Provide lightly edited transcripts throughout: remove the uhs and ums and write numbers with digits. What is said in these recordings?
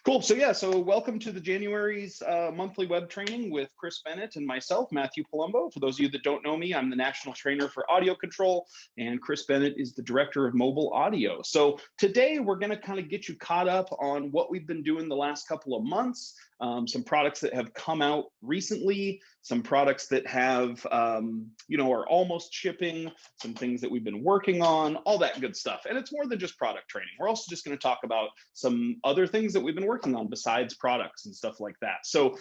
Cool. So yeah, so welcome to the January's monthly web training with Chris Bennett and myself, Matthew Palumbo. For those of you that don't know me, I'm the national trainer for AudioControl, and Chris Bennett is the director of mobile audio. So today we're going to kind of get you caught up on what we've been doing the last couple of months, some products that have come out recently, some products that have, are almost shipping, some things that we've been working on, all that good stuff. And it's more than just product training. We're also just going to talk about some other things that we've been working on besides products and stuff like that. So,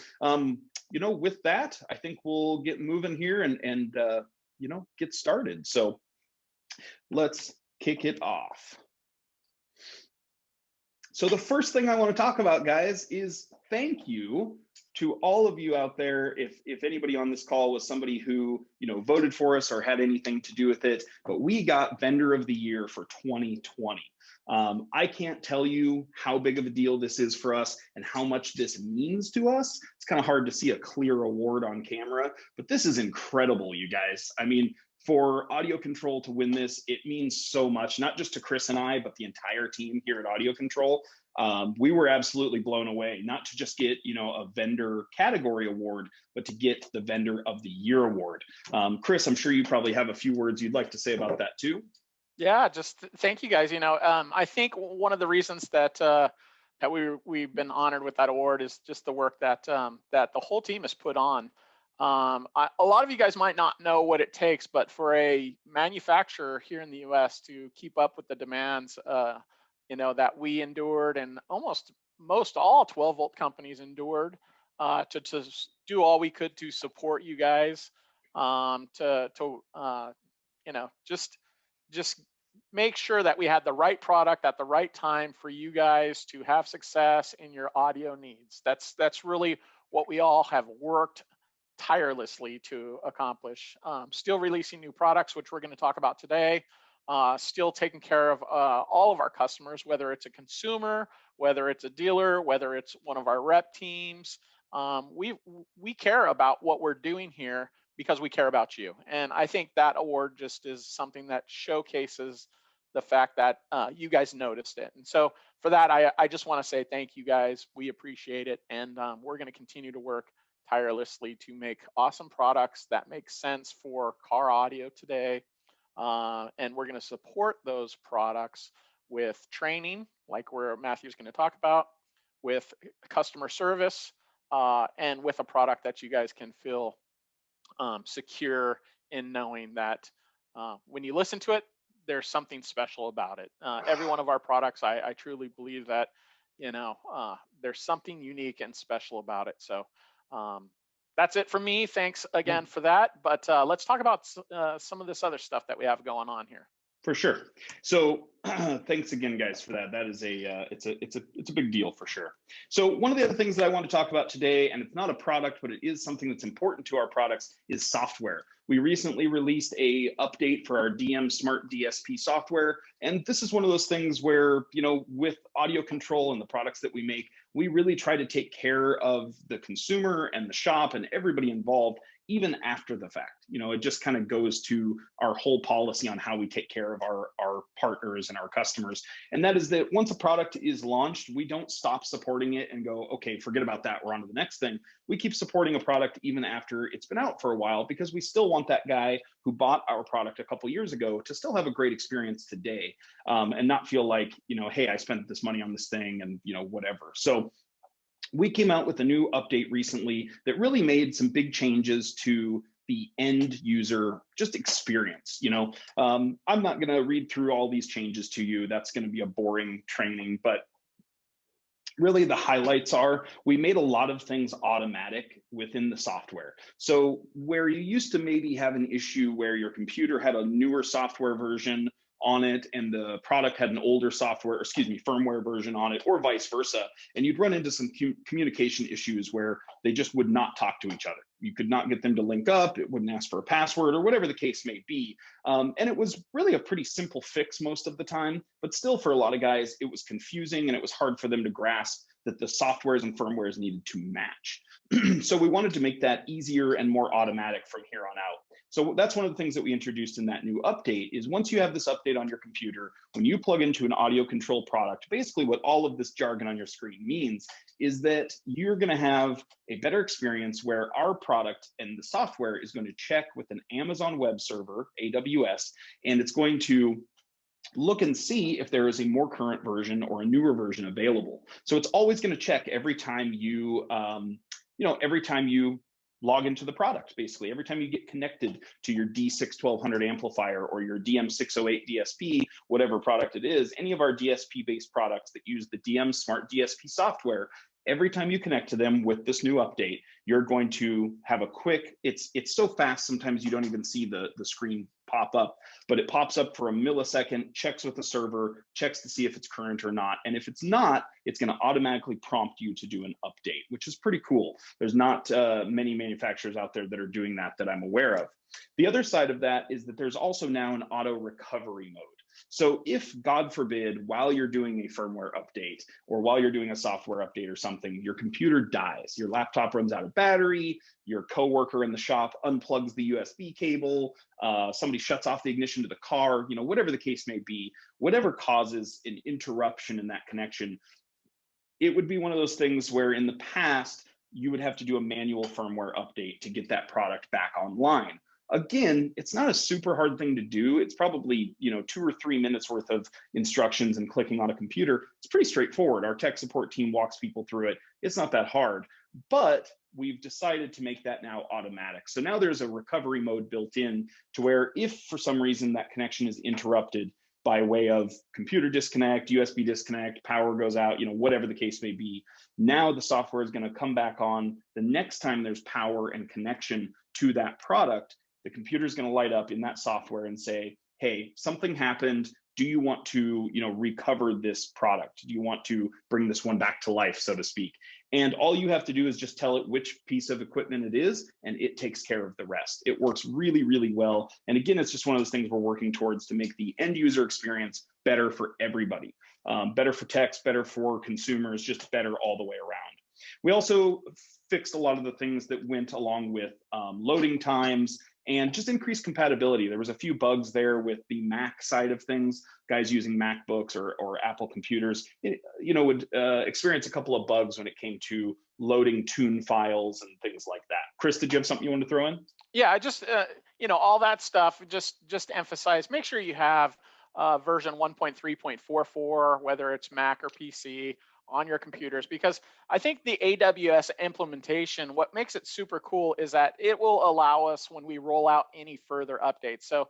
with that, I think we'll get moving here and get started. So let's kick it off. So the first thing I want to talk about, guys, is thank you to all of you out there. If anybody on this call was somebody who, voted for us or had anything to do with it, but we got Vendor of the Year for 2020. I can't tell you how big of a deal this is for us and how much this means to us. It's kind of hard to see a clear award on camera, but this is incredible, you guys. I mean, for AudioControl to win this, it means so much, not just to Chris and I, but the entire team here at AudioControl. We were absolutely blown away, not to just get, a vendor category award, but to get the Vendor of the Year award. Chris, I'm sure you probably have a few words you'd like to say about that too. Yeah, just thank you guys. I think one of the reasons that we've been honored with that award is just the work that that the whole team has put on. A lot of you guys might not know what it takes, but for a manufacturer here in the U.S. to keep up with the demands, that we endured, and most all 12-volt companies endured, to do all we could to support you guys, just make sure that we had the right product at the right time for you guys to have success in your audio needs. That's really what we all have worked tirelessly to accomplish. Still releasing new products, which we're going to talk about today. Still taking care of all of our customers, whether it's a consumer, whether it's a dealer, whether it's one of our rep teams. We care about what we're doing here because we care about you. And I think that award just is something that showcases the fact that you guys noticed it. And so for that, I just want to say thank you guys. We appreciate it. And we're going to continue to work tirelessly to make awesome products that make sense for car audio today. And we're going to support those products with training, like where Matthew's going to talk about, with customer service, and with a product that you guys can feel secure in knowing that when you listen to it, there's something special about it. Every one of our products, I truly believe that, there's something unique and special about it. So that's it for me. Thanks again for that. But let's talk about some of this other stuff that we have going on here. For sure. So thanks again, guys, for that. That is it's a big deal for sure. So one of the other things that I want to talk about today, and it's not a product, but it is something that's important to our products, is software. We recently released a update for our DM Smart DSP software. And this is one of those things where, with AudioControl and the products that we make, we really try to take care of the consumer and the shop and everybody involved, even after the fact. It just kind of goes to our whole policy on how we take care of our partners and our customers. And that is that once a product is launched, we don't stop supporting it and go, okay, forget about that, we're on to the next thing. We keep supporting a product even after it's been out for a while, because we still want that guy who bought our product a couple years ago to still have a great experience today, and not feel like, hey, I spent this money on this thing and, whatever. So we came out with a new update recently that really made some big changes to the end user just experience. I'm not going to read through all these changes to you. That's going to be a boring training, but really the highlights are we made a lot of things automatic within the software. So where you used to maybe have an issue where your computer had a newer software version on it and the product had an older firmware version on it, or vice versa, and you'd run into some communication issues where they just would not talk to each other. You could not get them to link up, it wouldn't ask for a password, or whatever the case may be. And it was really a pretty simple fix most of the time, but still for a lot of guys, it was confusing and it was hard for them to grasp that the softwares and firmwares needed to match. So we wanted to make that easier and more automatic from here on out. So that's one of the things that we introduced in that new update is once you have this update on your computer, when you plug into an AudioControl product, basically what all of this jargon on your screen means is that you're going to have a better experience where our product and the software is going to check with an Amazon web server, AWS, and it's going to look and see if there is a more current version or a newer version available. So it's always going to check every time you, every time you log into the product, basically. Every time you get connected to your D6-1200 amplifier or your DM608 DSP, whatever product it is, any of our DSP-based products that use the DM Smart DSP software, every time you connect to them with this new update, you're going to have a quick, it's so fast, sometimes you don't even see the screen pop up, but it pops up for a millisecond, checks with the server, checks to see if it's current or not. And if it's not, it's going to automatically prompt you to do an update, which is pretty cool. There's not many manufacturers out there that are doing that I'm aware of. The other side of that is that there's also now an auto recovery mode. So if, God forbid, while you're doing a firmware update or while you're doing a software update or something, your computer dies, your laptop runs out of battery, your coworker in the shop unplugs the USB cable, somebody shuts off the ignition to the car, whatever the case may be, whatever causes an interruption in that connection, it would be one of those things where in the past, you would have to do a manual firmware update to get that product back online. Again, it's not a super hard thing to do. It's probably 2 or 3 minutes worth of instructions and clicking on a computer. It's pretty straightforward. Our tech support team walks people through it. It's not that hard, but we've decided to make that now automatic. So now there's a recovery mode built in to where if for some reason that connection is interrupted by way of computer disconnect, USB disconnect, power goes out, whatever the case may be, now the software is going to come back on. The next time there's power and connection to that product, the computer is going to light up in that software and say, hey, something happened. Do you want to, recover this product? Do you want to bring this one back to life, so to speak? And all you have to do is just tell it which piece of equipment it is, and it takes care of the rest. It works really, really well. And again, it's just one of those things we're working towards to make the end user experience better for everybody. Better for techs, better for consumers, just better all the way around. We also fixed a lot of the things that went along with loading times and just increased compatibility. There was a few bugs there with the Mac side of things. Guys using MacBooks or Apple computers, would experience a couple of bugs when it came to loading tune files and things like that. Chris, did you have something you wanted to throw in? Yeah, I just, all that stuff, just emphasize, make sure you have version 1.3.44, whether it's Mac or PC, on your computers, because I think the AWS implementation, what makes it super cool is that it will allow us when we roll out any further updates. So,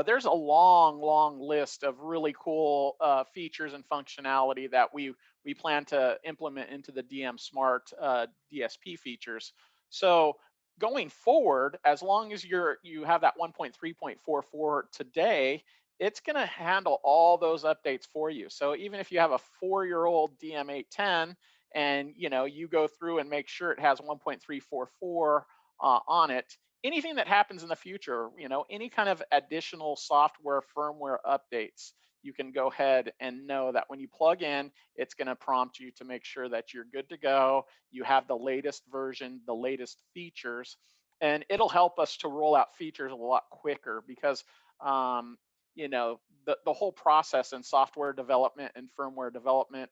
there's a long list of really cool features and functionality that we plan to implement into the DM Smart DSP features. So going forward, as long as you have that 1.3.44 today, it's going to handle all those updates for you. So even if you have a 4-year-old DM810 and you go through and make sure it has 1.344 on it, anything that happens in the future, any kind of additional software firmware updates, you can go ahead and know that when you plug in, it's going to prompt you to make sure that you're good to go. You have the latest version, the latest features, and it'll help us to roll out features a lot quicker because the whole process in software development and firmware development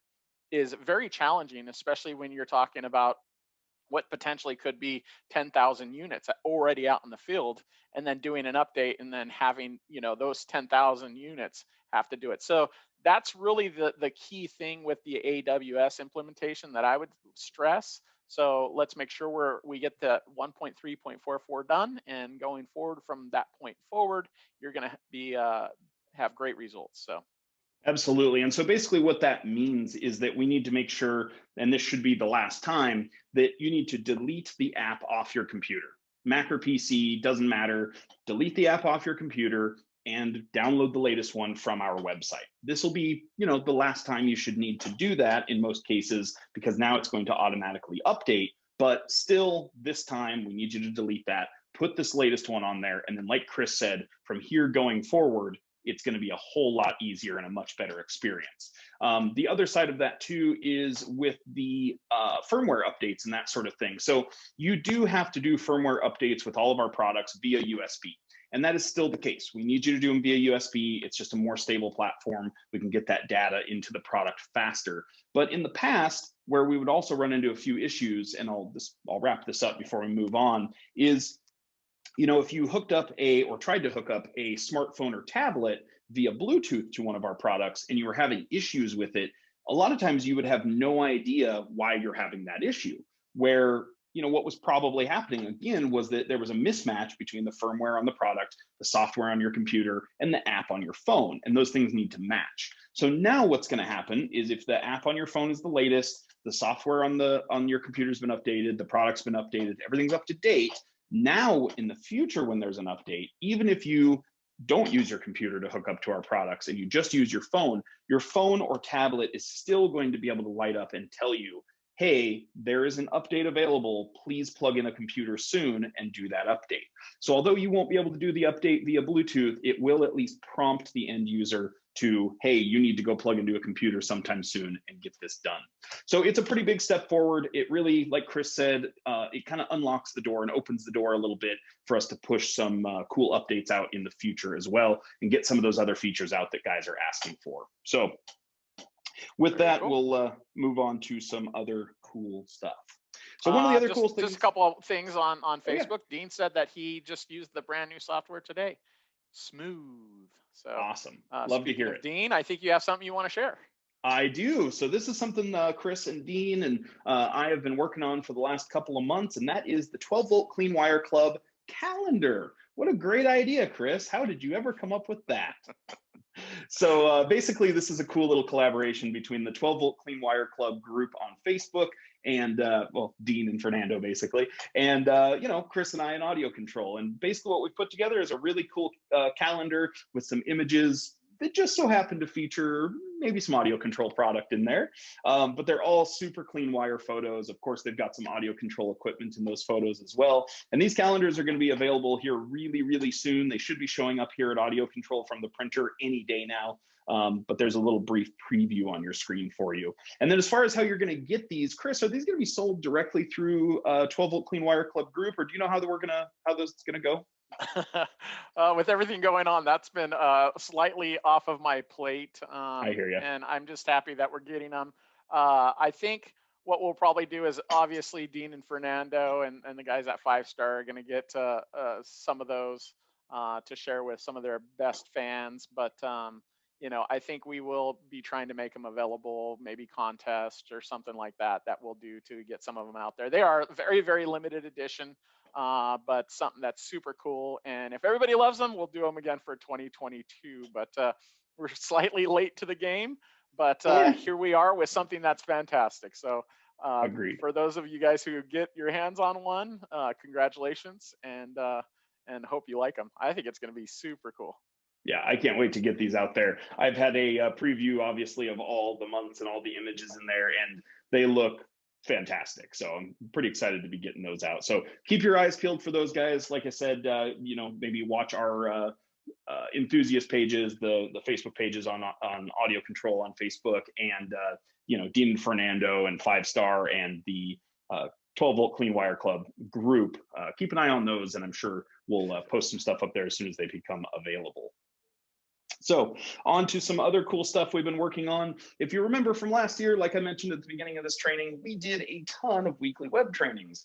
is very challenging, especially when you're talking about what potentially could be 10,000 units already out in the field, and then doing an update and then having, those 10,000 units have to do it. So that's really the key thing with the AWS implementation that I would stress. So let's make sure we get the 1.3.44 done, and going forward from that point forward, you're going to be have great results. So. Absolutely. And so basically what that means is that we need to make sure, and this should be the last time, that you need to delete the app off your computer. Mac or PC, doesn't matter. Delete the app off your computer and download the latest one from our website. This will be, the last time you should need to do that in most cases, because now it's going to automatically update. But still, this time we need you to delete that, put this latest one on there. And then like Chris said, from here going forward, it's going to be a whole lot easier and a much better experience. The other side of that too is with the firmware updates and that sort of thing. So you do have to do firmware updates with all of our products via USB. And that is still the case. We need you to do them via USB. It's just a more stable platform. We can get that data into the product faster. But in the past, where we would also run into a few issues, and I'll wrap this up before we move on, is, you know, if you hooked up or tried to hook up a smartphone or tablet via Bluetooth to one of our products and you were having issues with it, a lot of times you would have no idea why you're having that issue. Where, you know, what was probably happening again was that there was a mismatch between the firmware on the product, the software on your computer, and the app on your phone, and those things need to match. So now what's going to happen is if the app on your phone is the latest, the software on your computer's been updated, the product's been updated, everything's up to date. Now in the future, when there's an update, even if you don't use your computer to hook up to our products and you just use your phone or tablet is still going to be able to light up and tell you, hey, there is an update available, please plug in a computer soon and do that update. So although you won't be able to do the update via Bluetooth, it will at least prompt the end user to, hey, you need to go plug into a computer sometime soon and get this done. So it's a pretty big step forward. It really, like Chris said, it kind of unlocks the door and opens the door a little bit for us to push some cool updates out in the future as well and get some of those other features out that guys are asking for. So with that, we'll move on to some other cool stuff. So one of the other cool things. Just a couple of things on Facebook. Oh, yeah. Dean said that he just used the brand new software today. Smooth. So awesome. Love to hear it. Dean, I think you have something you want to share. I do. So this is something Chris and Dean and I have been working on for the last couple of months, and that is the 12-volt Clean Wire Club calendar. What a great idea, Chris. How did you ever come up with that? So basically, this is a cool little collaboration between the 12-volt Clean Wire Club group on Facebook and, well, Dean and Fernando, basically, and, you know, Chris and I in AudioControl. And basically what we've put together is a really cool calendar with some images that just so happen to feature maybe some AudioControl product in there, but they're all super clean wire photos. Of course, they've got some AudioControl equipment in those photos as well. And these calendars are going to be available here really, really soon. They should be showing up here at AudioControl from the printer any day now. But there's a little brief preview on your screen for you. And then as far as how you're going to get these, Chris, are these going to be sold directly through 12-volt Clean Wire Club group, or do you know how those going to go? With everything going on, that's been slightly off of my plate. I hear you. And I'm just happy that we're getting them. I think what we'll probably do is obviously Dean and Fernando and the guys at 5-Star are going to get some of those to share with some of their best fans. But you know, I think we will be trying to make them available, maybe contest or something like that we'll do to get some of them out there. They are very, very limited edition, but something that's super cool. And if everybody loves them, we'll do them again for 2022. But we're slightly late to the game, but here we are with something that's fantastic. So agreed. For those of you guys who get your hands on one, congratulations, and hope you like them. I think it's going to be super cool. Yeah, I can't wait to get these out there. I've had a preview, obviously, of all the months and all the images in there, and they look fantastic. So I'm pretty excited to be getting those out. So keep your eyes peeled for those guys. Like I said, you know, maybe watch our enthusiast pages, the Facebook pages on AudioControl on Facebook, and you know, Dean and Fernando and 5-Star and the 12-volt Clean Wire Club group. Keep an eye on those, and I'm sure we'll post some stuff up there as soon as they become available. So on to some other cool stuff we've been working on. If you remember from last year, like I mentioned at the beginning of this training, we did a ton of weekly web trainings.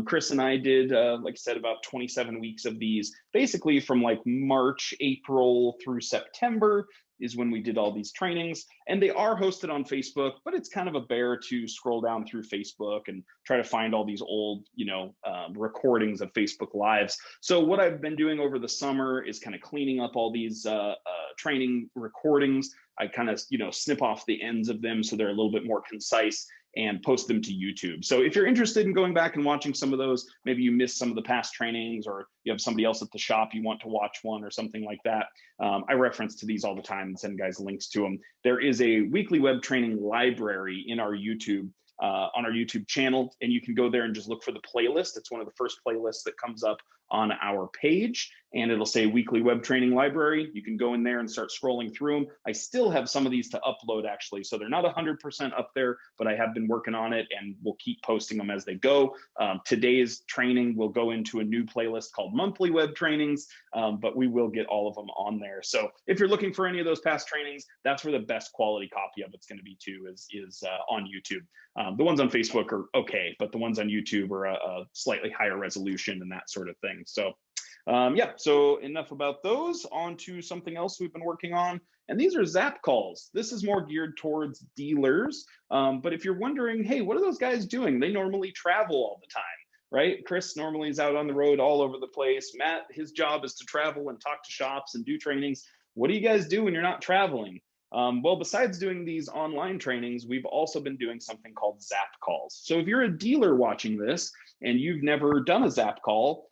Chris and I did, like I said, about 27 weeks of these, basically from like March, April through September is when we did all these trainings. And they are hosted on Facebook, but it's kind of a bear to scroll down through Facebook and try to find all these old, you know, recordings of Facebook Lives. So what I've been doing over the summer is kind of cleaning up all these training recordings. I kind of, you know, snip off the ends of them so they're a little bit more concise and post them to YouTube. So if you're interested in going back and watching some of those, maybe you missed some of the past trainings, or you have somebody else at the shop you want to watch one or something like that, I reference to these all the time and send guys links to them. There is a weekly web training library in our YouTube on our YouTube channel, and you can go there and just look for the playlist. It's one of the first playlists that comes up on our page, and it'll say weekly web training library. You can go in there and start scrolling through them. I still have some of these to upload actually, so they're not 100% up there, but I have been working on it, and we'll keep posting them as they go. Today's training will go into a new playlist called monthly web trainings, but we will get all of them on there. So if you're looking for any of those past trainings, that's where the best quality copy of it's going to be too, is on YouTube. The ones on Facebook are okay, but the ones on YouTube are a slightly higher resolution and that sort of thing. So yeah, so enough about those. On to something else we've been working on, and these are Zap calls. This is more geared towards dealers, but if you're wondering, hey, what are those guys doing? They normally travel all the time, right? Chris normally is out on the road all over the place. Matt, his job is to travel and talk to shops and do trainings. What do you guys do when you're not traveling? Well, besides doing these online trainings, we've also been doing something called Zap calls. So if you're a dealer watching this and you've never done a Zap call,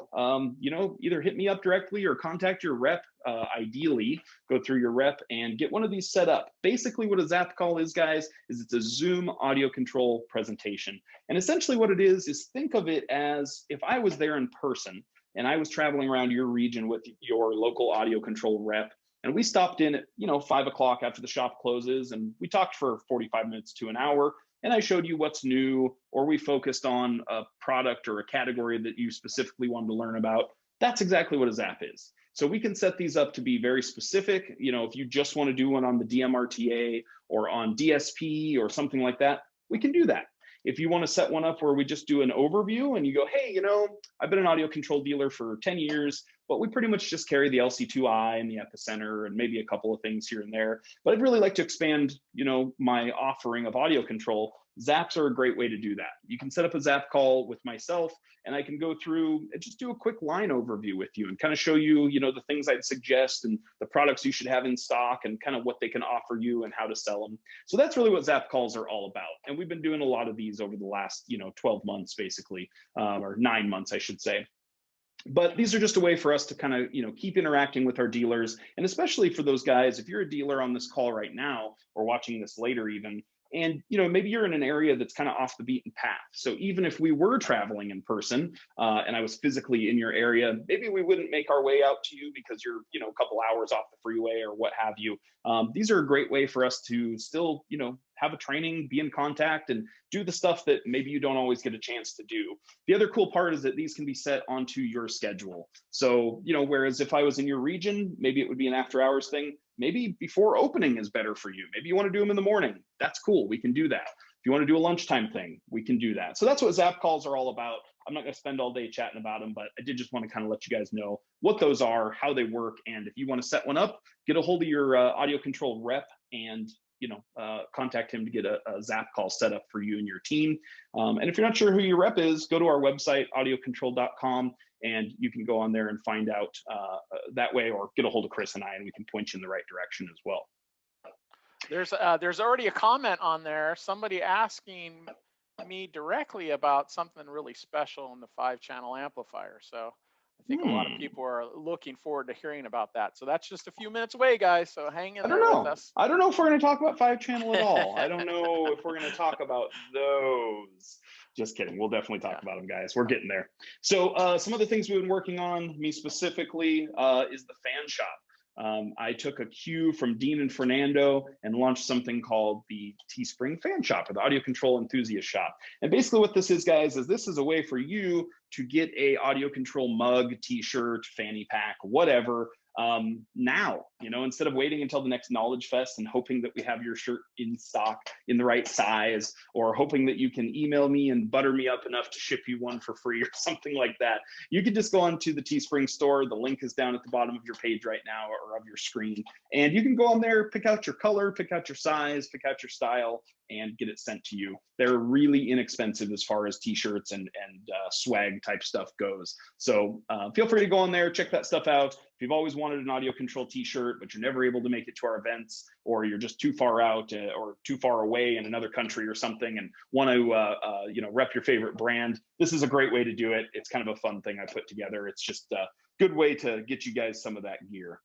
you know, either hit me up directly or contact your rep. Ideally, go through your rep and get one of these set up. Basically, what a Zap call is, guys, is it's a Zoom audio control presentation. And essentially what it is think of it as if I was there in person and I was traveling around your region with your local audio control rep, and we stopped in at, you know, 5 o'clock after the shop closes, and we talked for 45 minutes to an hour, and I showed you what's new, or we focused on a product or a category that you specifically wanted to learn about. That's exactly what a Zap is. So we can set these up to be very specific. You know, if you just want to do one on the DMRTA or on DSP or something like that, we can do that. If you want to set one up where we just do an overview and you go, hey, you know, I've been an audio control dealer for 10 years, but we pretty much just carry the LC2I and the Epicenter and maybe a couple of things here and there. But I'd really like to expand, you know, my offering of audio control. Zaps are a great way to do that. You can set up a Zap call with myself, and I can go through and just do a quick line overview with you and kind of show you, you know, the things I'd suggest and the products you should have in stock and kind of what they can offer you and how to sell them. So that's really what Zap calls are all about. And we've been doing a lot of these over the last, you know, 12 months, basically, or 9 months, I should say. But these are just a way for us to kind of, you know, keep interacting with our dealers. And especially for those guys, if you're a dealer on this call right now or watching this later even, and, you know, maybe you're in an area that's kind of off the beaten path. So even if we were traveling in person and I was physically in your area, maybe we wouldn't make our way out to you because you're, you know, a couple hours off the freeway or what have you. These are a great way for us to still, you know, have a training, be in contact, and do the stuff that maybe you don't always get a chance to do. The other cool part is that these can be set onto your schedule. So, you know, whereas if I was in your region, maybe it would be an after hours thing. Maybe before opening is better for you. Maybe you want to do them in the morning. That's cool. We can do that. If you want to do a lunchtime thing, we can do that. So that's what Zap calls are all about. I'm not going to spend all day chatting about them, but I did just want to kind of let you guys know what those are, how they work. And if you want to set one up, get a hold of your audio control rep and, you know, contact him to get a Zap call set up for you and your team. And if you're not sure who your rep is, go to our website, audiocontrol.com, and you can go on there and find out that way, or get a hold of Chris and I, and we can point you in the right direction as well. There's already a comment on there. Somebody asking me directly about something really special in the 5-channel amplifier. So I think a lot of people are looking forward to hearing about that. So that's just a few minutes away, guys. So hang in there with us. I don't know if we're going to talk about 5-channel at all. I don't know if we're going to talk about those. Just kidding. We'll definitely talk about them, guys. We're getting there. So some of the things we've been working on, me specifically, is the fan shop. I took a cue from Dean and Fernando and launched something called the Teespring Fan Shop, or the Audio Control Enthusiast Shop. And basically what this is, guys, is this is a way for you to get a audio control mug, t-shirt, fanny pack, whatever, now, you know, instead of waiting until the next Knowledge Fest and hoping that we have your shirt in stock in the right size, or hoping that you can email me and butter me up enough to ship you one for free or something like that. You can just go onto the Teespring store. The link is down at the bottom of your page right now, or of your screen. And you can go on there, pick out your color, pick out your size, pick out your style, and get it sent to you. They're really inexpensive as far as t-shirts and swag type stuff goes. So feel free to go on there, check that stuff out. If you've always wanted an audio control t-shirt, but you're never able to make it to our events, or you're just too far out or too far away in another country or something and want to you know, rep your favorite brand, this is a great way to do it. It's kind of a fun thing I put together. It's just a good way to get you guys some of that gear.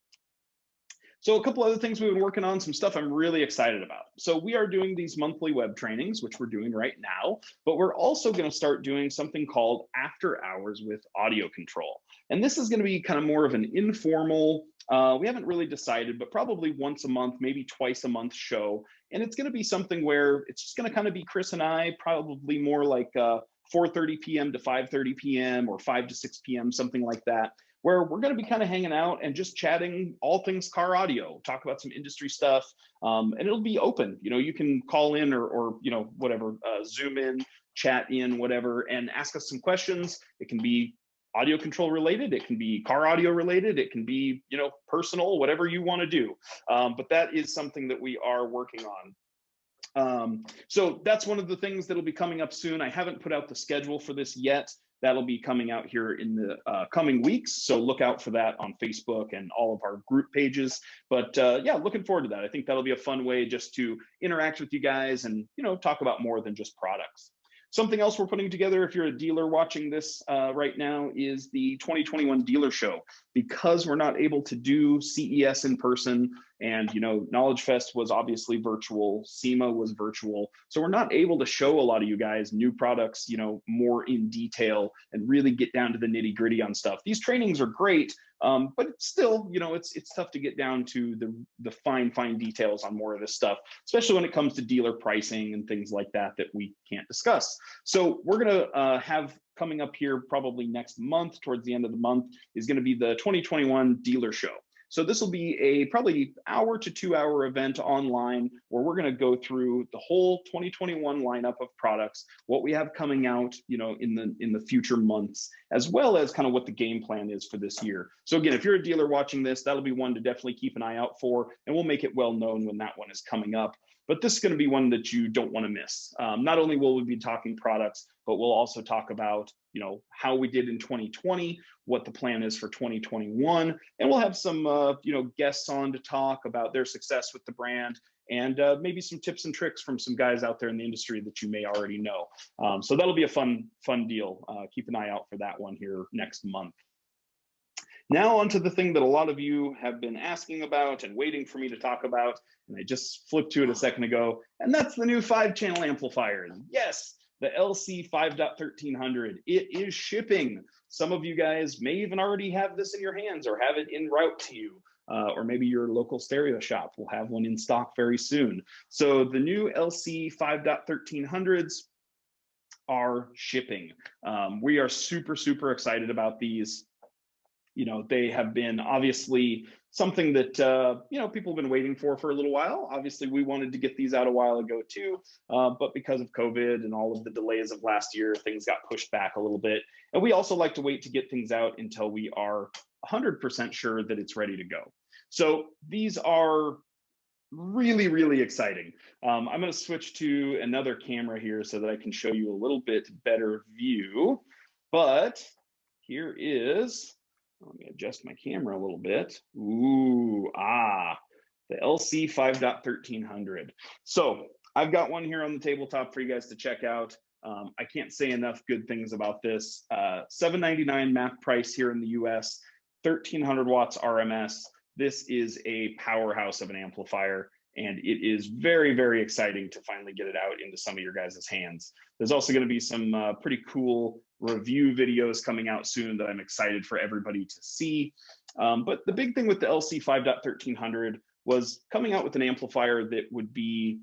So a couple other things we've been working on, some stuff I'm really excited about. So we are doing these monthly web trainings, which we're doing right now, but we're also going to start doing something called After Hours with AudioControl. And this is going to be kind of more of an informal, we haven't really decided, but probably once a month, maybe twice a month show. And it's going to be something where it's just going to kind of be Chris and I, probably more like 4:30 p.m. to 5:30 p.m. or 5 to 6 p.m., something like that, where we're going to be kind of hanging out and just chatting all things car audio, talk about some industry stuff, and it'll be open. You know, you can call in or you know, whatever, Zoom in, chat in, whatever, and ask us some questions. It can be audio control related, it can be car audio related, it can be, you know, personal, whatever you want to do. But that is something that we are working on. So that's one of the things that'll be coming up soon. I haven't put out the schedule for this yet. That'll be coming out here in the coming weeks. So look out for that on Facebook and all of our group pages. But yeah, looking forward to that. I think that'll be a fun way just to interact with you guys and, you know, talk about more than just products. Something else we're putting together, if you're a dealer watching this right now, is the 2021 dealer show. Because we're not able to do CES in person, and, you know, Knowledge Fest was obviously virtual, SEMA was virtual, so we're not able to show a lot of you guys new products, you know, more in detail and really get down to the nitty gritty on stuff. These trainings are great, but it's still, you know, it's tough to get down to the fine details on more of this stuff, especially when it comes to dealer pricing and things like that that we can't discuss. So we're gonna have coming up here probably next month, towards the end of the month, is going to be the 2021 dealer show. So this will be a probably hour to 2 hour event online where we're going to go through the whole 2021 lineup of products, what we have coming out, you know, in the future months, as well as kind of what the game plan is for this year. So again, if you're a dealer watching this, that'll be one to definitely keep an eye out for, and we'll make it well known when that one is coming up. But this is going to be one that you don't want to miss. Not only will we be talking products, but we'll also talk about, you know, how we did in 2020, what the plan is for 2021, and we'll have some, you know, guests on to talk about their success with the brand, and maybe some tips and tricks from some guys out there in the industry that you may already know. So that'll be a fun deal. Keep an eye out for that one here next month. Now onto the thing that a lot of you have been asking about and waiting for me to talk about, and I just flipped to it a second ago, and that's the new 5-channel amplifiers. Yes, the LC 5.1300. It is shipping. Some of you guys may even already have this in your hands or have it en route to you. Or maybe your local stereo shop will have one in stock very soon. So the new LC 5.1300s are shipping. We are super excited about these. You know, they have been obviously something that, you know, people have been waiting for a little while. Obviously, we wanted to get these out a while ago too, but because of COVID and all of the delays of last year, things got pushed back a little bit. And we also like to wait to get things out until we are 100% sure that it's ready to go. So these are really exciting. I'm going to switch to another camera here so that I can show you a little bit better view. But here is, let me adjust my camera a little bit. Ooh, the LC 5.1300. So I've got one here on the tabletop for you guys to check out. I can't say enough good things about this. $799 MAP price here in the US, 1,300 watts RMS. This is a powerhouse of an amplifier, and it is very exciting to finally get it out into some of your guys' hands. There's also going to be some pretty cool review videos coming out soon that I'm excited for everybody to see. But the big thing with the LC 5.1300 was coming out with an amplifier that would be,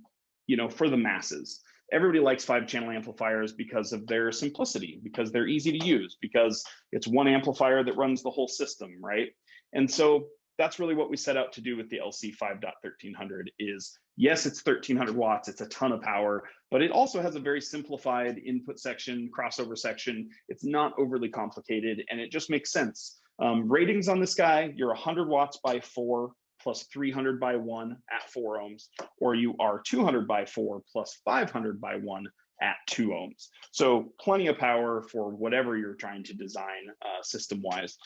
you know, for the masses. Everybody likes 5-channel amplifiers because of their simplicity, because they're easy to use, because it's one amplifier that runs the whole system, right? And so that's really what we set out to do with the LC 5.1300 is, yes, it's 1,300 watts, it's a ton of power, but it also has a very simplified input section, crossover section. It's not overly complicated, and it just makes sense. Ratings on this guy, you're 100 watts by 4 plus 300 by 1 at 4 ohms, or you are 200 by 4 plus 500 by 1 at 2 ohms. So plenty of power for whatever you're trying to design system-wise.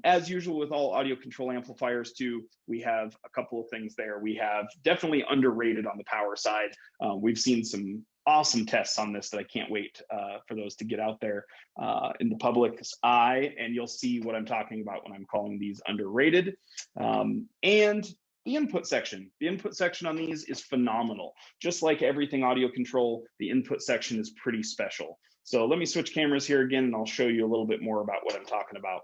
As usual with all audio control amplifiers too, we have a couple of things there. We have definitely underrated on the power side. We've seen some awesome tests on this that I can't wait for those to get out there in the public's eye, and you'll see what I'm talking about when I'm calling these underrated. And The input section. The input section on these is phenomenal. Just like everything audio control, the input section is pretty special. So let me switch cameras here again, and I'll show you a little bit more about what I'm talking about.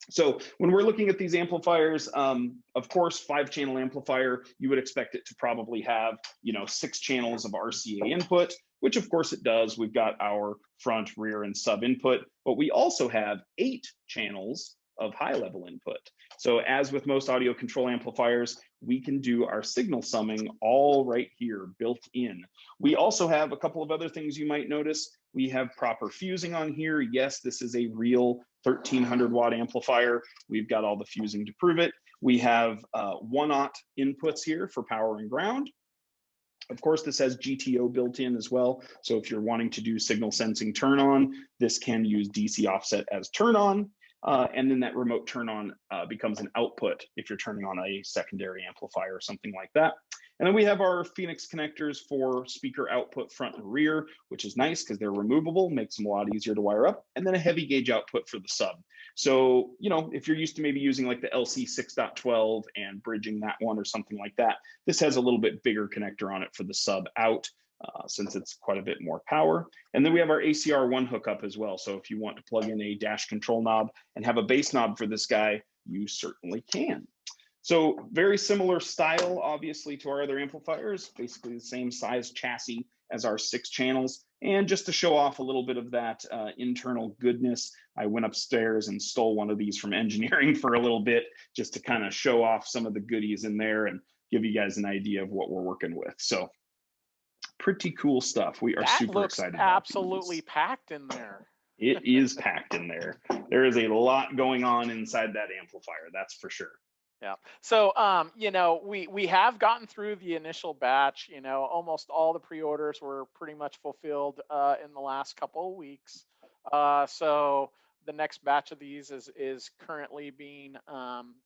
So when we're looking at these amplifiers, of course, 5-channel amplifier, you would expect it to probably have, 6 channels of RCA input, which of course it does. We've got our front, rear, and sub input, but we also have 8 channels of high-level input. So as with most audio control amplifiers, we can do our signal summing all right here built in. We also have a couple of other things you might notice. We have proper fusing on here. Yes, this is a real 1300 watt amplifier. We've got all the fusing to prove it. We have 1-aught inputs here for power and ground. Of course, this has GTO built in as well. So if you're wanting to do signal sensing turn on, this can use DC offset as turn on. And then that remote turn on becomes an output if you're turning on a secondary amplifier or something like that. And then we have our Phoenix connectors for speaker output front and rear, which is nice because they're removable, makes them a lot easier to wire up. And then a heavy gauge output for the sub. So, if you're used to maybe using like the LC 6.12 and bridging that one or something like that, this has a little bit bigger connector on it for the sub out. Since it's quite a bit more power. And then we have our ACR1 hookup as well. So if you want to plug in a dash control knob and have a bass knob for this guy, you certainly can. So very similar style, obviously, to our other amplifiers, basically the same size chassis as our 6 channels. And just to show off a little bit of that internal goodness, I went upstairs and stole one of these from engineering for a little bit, just to kind of show off some of the goodies in there and give you guys an idea of what we're working with. So pretty cool stuff. We are super excited about absolutely packed in there. It is packed in there. There is a lot going on inside that amplifier, that's for sure. Yeah. So, we have gotten through the initial batch. Almost all the pre-orders were pretty much fulfilled in the last couple of weeks. So the next batch of these is currently being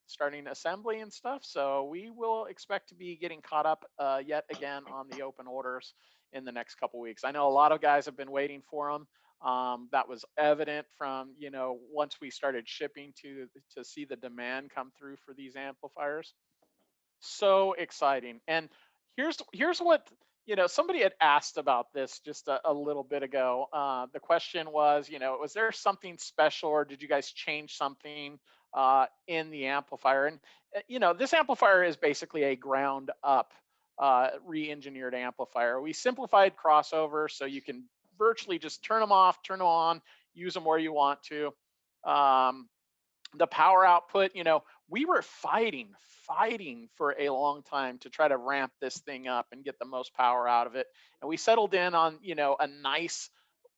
starting assembly and stuff. So we will expect to be getting caught up yet again on the open orders in the next couple of weeks. I know a lot of guys have been waiting for them. That was evident from, once we started shipping to see the demand come through for these amplifiers. So exciting. And here's what, somebody had asked about this just a little bit ago. The question was, was there something special, or did you guys change something in the amplifier? And, this amplifier is basically a ground up re-engineered amplifier. We simplified crossover so you can virtually just turn them off, turn them on, use them where you want to. The power output, we were fighting for a long time to try to ramp this thing up and get the most power out of it. And we settled in on, a nice,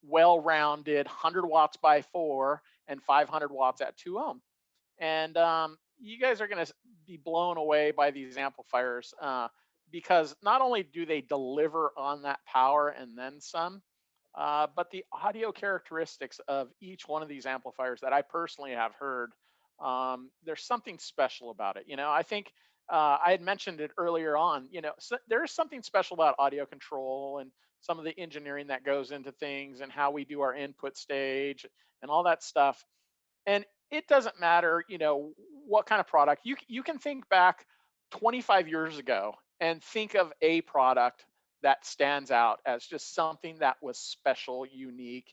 well-rounded 100 watts by 4 and 500 watts at 2 ohm. And you guys are going to be blown away by these amplifiers because not only do they deliver on that power and then some, but the audio characteristics of each one of these amplifiers that I personally have heard, there's something special about it. I think I had mentioned it earlier on, so there's something special about audio control and some of the engineering that goes into things and how we do our input stage and all that stuff. And it doesn't matter, what kind of product. You can think back 25 years ago and think of a product that stands out as just something that was special, unique,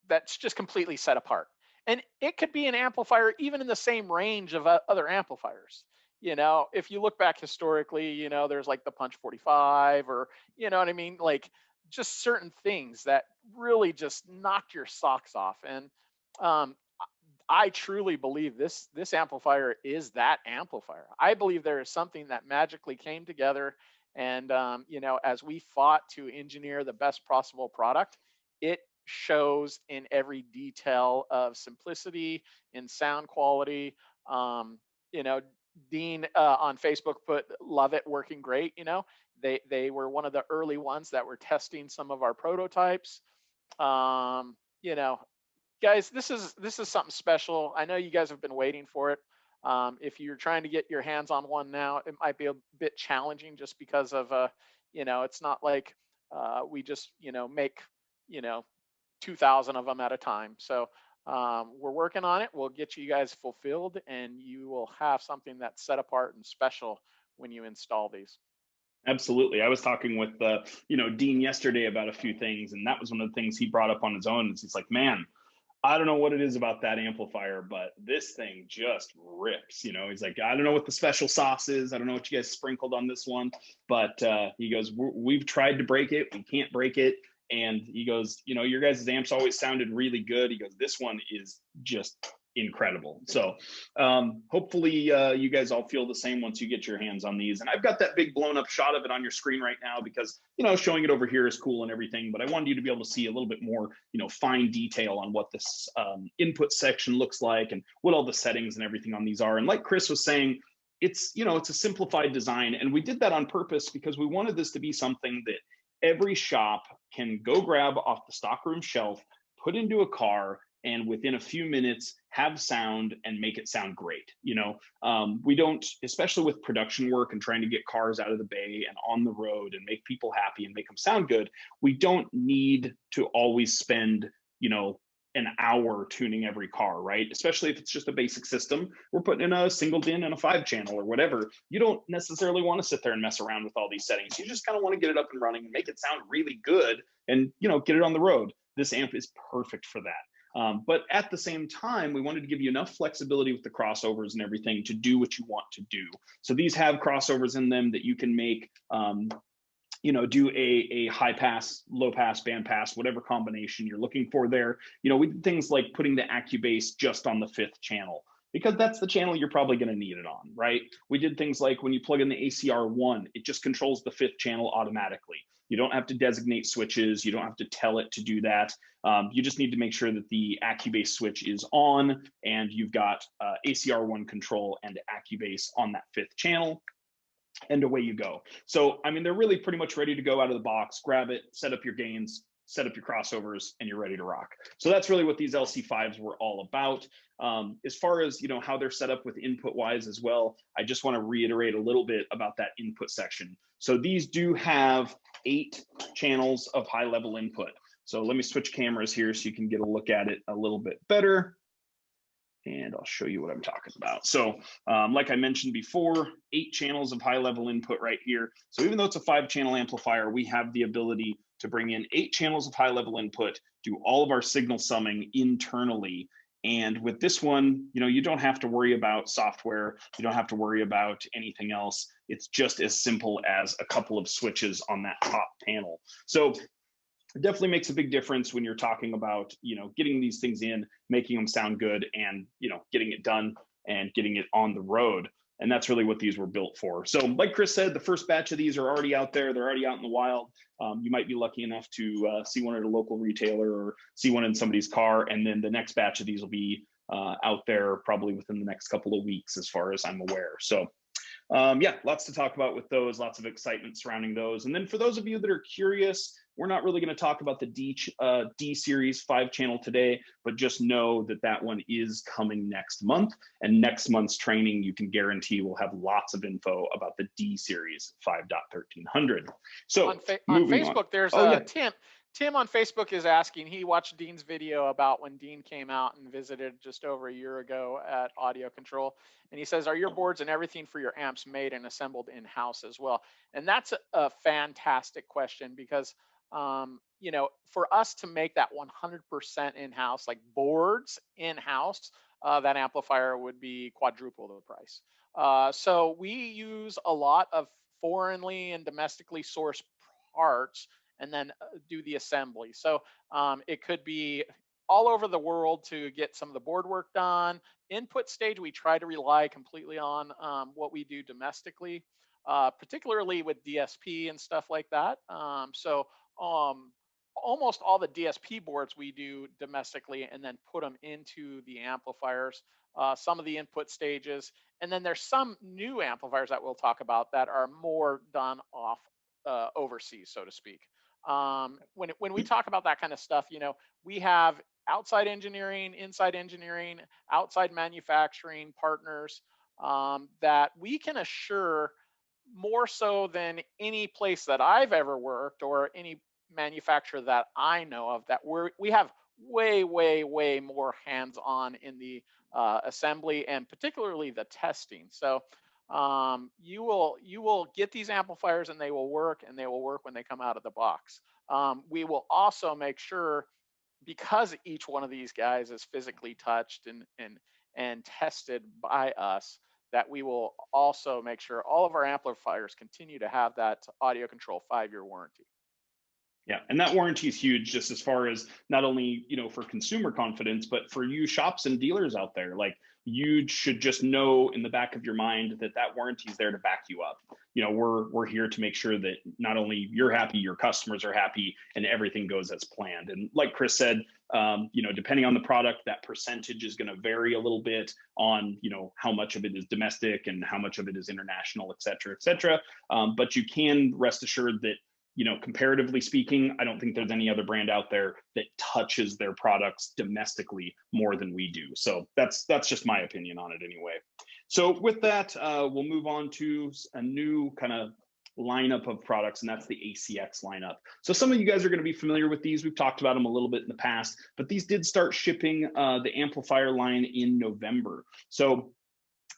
that's just completely set apart. And it could be an amplifier even in the same range of other amplifiers. If you look back historically, there's like the Punch 45 or, you know what I mean? Like just certain things that really just knocked your socks off. And I truly believe this amplifier is that amplifier. I believe there is something that magically came together. And, as we fought to engineer the best possible product, it shows in every detail of simplicity, in sound quality. Dean on Facebook put, love it, working great. They were one of the early ones that were testing some of our prototypes. Guys, this is something special. I know you guys have been waiting for it. If you're trying to get your hands on one now, it might be a bit challenging just because of, it's not like we just, make, 2,000 of them at a time. So we're working on it. We'll get you guys fulfilled, and you will have something that's set apart and special when you install these. Absolutely. I was talking with Dean yesterday about a few things, and that was one of the things he brought up on his own. He's like, man, I don't know what it is about that amplifier, but this thing just rips. He's like, I don't know what the special sauce is. I don't know what you guys sprinkled on this one, but he goes, we've tried to break it. We can't break it. And he goes, your guys' amps always sounded really good. He goes, this one is just incredible. So hopefully you guys all feel the same once you get your hands on these. And I've got that big blown up shot of it on your screen right now because showing it over here is cool and everything, but I wanted you to be able to see a little bit more fine detail on what this input section looks like and what all the settings and everything on these are. And like Chris was saying, it's it's a simplified design, and we did that on purpose because we wanted this to be something that every shop can go grab off the stockroom shelf, put into a car, and within a few minutes have sound and make it sound great. We don't, especially with production work and trying to get cars out of the bay and on the road and make people happy and make them sound good, we don't need to always spend an hour tuning every car, right? Especially if it's just a basic system. We're putting in a single DIN and a 5-channel or whatever. You don't necessarily want to sit there and mess around with all these settings. You just kind of want to get it up and running and make it sound really good and get it on the road. This amp is perfect for that. But at the same time, we wanted to give you enough flexibility with the crossovers and everything to do what you want to do. So these have crossovers in them that you can make, do a high pass, low pass, band pass, whatever combination you're looking for there. We did things like putting the AccuBass just on the 5th channel, because that's the channel you're probably going to need it on, right? We did things like when you plug in the ACR1, it just controls the 5th channel automatically. You don't have to designate switches. You don't have to tell it to do that. You just need to make sure that the AccuBass switch is on and you've got ACR1 control and AccuBass on that 5th channel, and away you go. So, they're really pretty much ready to go out of the box. Grab it, set up your gains, set up your crossovers, and you're ready to rock. So that's really what these LC5s were all about. As far as how they're set up with input wise as well, I just want to reiterate a little bit about that input section. So these do have 8 channels of high level input. So let me switch cameras here so you can get a look at it a little bit better. And I'll show you what I'm talking about. So like I mentioned before, 8 channels of high level input right here. So even though it's a 5-channel amplifier, we have the ability to bring in 8 channels of high level input, do all of our signal summing internally. And with this one, you don't have to worry about software. You don't have to worry about anything else. It's just as simple as a couple of switches on that top panel. So it definitely makes a big difference when you're talking about, getting these things in, making them sound good, and, getting it done and getting it on the road. And that's really what these were built for. So like Chris said, the first batch of these are already out there. They're already out in the wild. You might be lucky enough to see one at a local retailer or see one in somebody's car. And then the next batch of these will be out there probably within the next couple of weeks, as far as I'm aware. So yeah, lots to talk about with those, lots of excitement surrounding those. And then for those of you that are curious, we're not really going to talk about the D series 5-channel today, but just know that that one is coming next month. And next month's training, you can guarantee we'll have lots of info about the D series 5.1300. So on Facebook, there's yeah. Tim on Facebook is asking, he watched Dean's video about when Dean came out and visited just over a year ago at AudioControl. And he says, are your boards and everything for your amps made and assembled in-house as well? And that's a fantastic question, because for us to make that 100% in-house, like boards in-house, that amplifier would be quadruple the price. So we use a lot of foreignly and domestically sourced parts and then do the assembly. So it could be all over the world to get some of the board work done. Input stage, we try to rely completely on what we do domestically, particularly with DSP and stuff like that. So almost all the DSP boards we do domestically and then put them into the amplifiers, some of the input stages. And then there's some new amplifiers that we'll talk about that are more done off overseas, so to speak. When we talk about that kind of stuff, we have outside engineering, inside engineering, outside manufacturing partners that we can assure more so than any place that I've ever worked or any manufacturer that I know of, that we have way, way, way more hands-on in the assembly and particularly the testing. So you will get these amplifiers and they will work, and they will work when they come out of the box. We will also make sure, because each one of these guys is physically touched and tested by us, that we will also make sure all of our amplifiers continue to have that AudioControl 5-year warranty. Yeah, and that warranty is huge, just as far as not only, you know, for consumer confidence, but for you shops and dealers out there. Like, you should just know in the back of your mind that that warranty is there to back you up. You know, we're here to make sure that not only you're happy, your customers are happy, and everything goes as planned. And like Chris said, you know, depending on the product, that percentage is going to vary a little bit on, you know, how much of it is domestic and how much of it is international, et cetera, et cetera. But you can rest assured that, you know, comparatively speaking, I don't think there's any other brand out there that touches their products domestically more than we do. So that's just my opinion on it anyway. So with that, we'll move on to a new kind of lineup of products, and that's the ACX lineup. So some of you guys are going to be familiar with these. We've talked about them a little bit in the past, but these did start shipping the amplifier line in November. So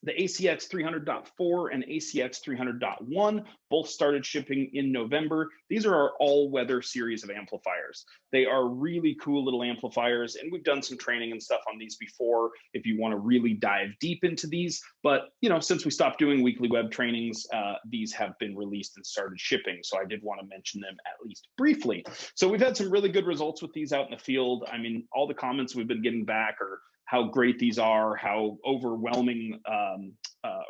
the ACX 300.4 and ACX 300.1 both started shipping in November. These are our all-weather series of amplifiers. They are really cool little amplifiers, and we've done some training and stuff on these before if you want to really dive deep into these. But, you know, since we stopped doing weekly web trainings, these have been released and started shipping. So I did want to mention them at least briefly. So we've had some really good results with these out in the field. I mean, all the comments we've been getting back are how great these are, how overwhelming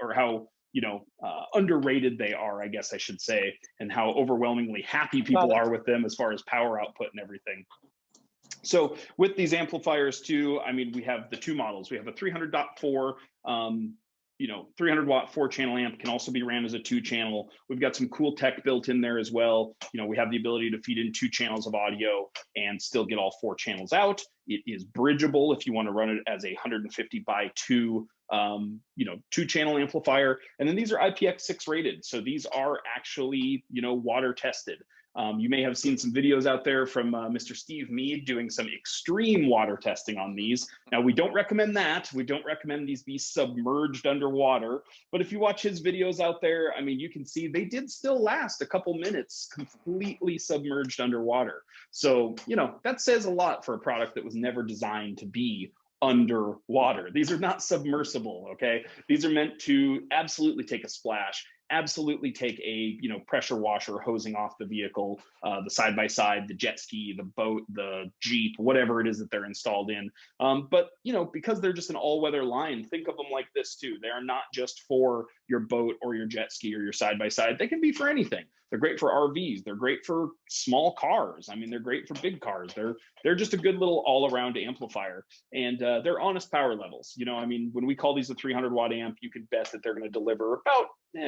or how, you know, underrated they are, I guess I should say, and how overwhelmingly happy people are with them as far as power output and everything. So with these amplifiers too, I mean, we have the two models. We have a 300.4, you know, 300 watt 4-channel amp, can also be ran as a 2-channel. We've got some cool tech built in there as well. You know, we have the ability to feed in 2 channels of audio and still get all 4 channels out. It is bridgeable if you want to run it as a 150 by 2, you know, 2-channel amplifier. And then these are IPX6 rated. So these are actually, you know, water tested. You may have seen some videos out there from Mr. Steve Mead doing some extreme water testing on these. Now, we don't recommend that. We don't recommend these be submerged underwater. But if you watch his videos out there, I mean, you can see they did still last a couple minutes completely submerged underwater. So, you know, that says a lot for a product that was never designed to be underwater. These are not submersible, okay? These are meant to absolutely take a splash, absolutely take a, you know, pressure washer hosing off the vehicle, the side-by-side, the jet ski, the boat, the Jeep, whatever it is that they're installed in. But, you know, because they're just an all-weather line, think of them like this too. They are not just for your boat or your jet ski or your side-by-side. They can be for anything. They're great for RVs. They're great for small cars. I mean, they're great for big cars. They're just a good little all-around amplifier, and they're honest power levels. You know, I mean, when we call these a 300 watt amp, you can bet that they're going to deliver about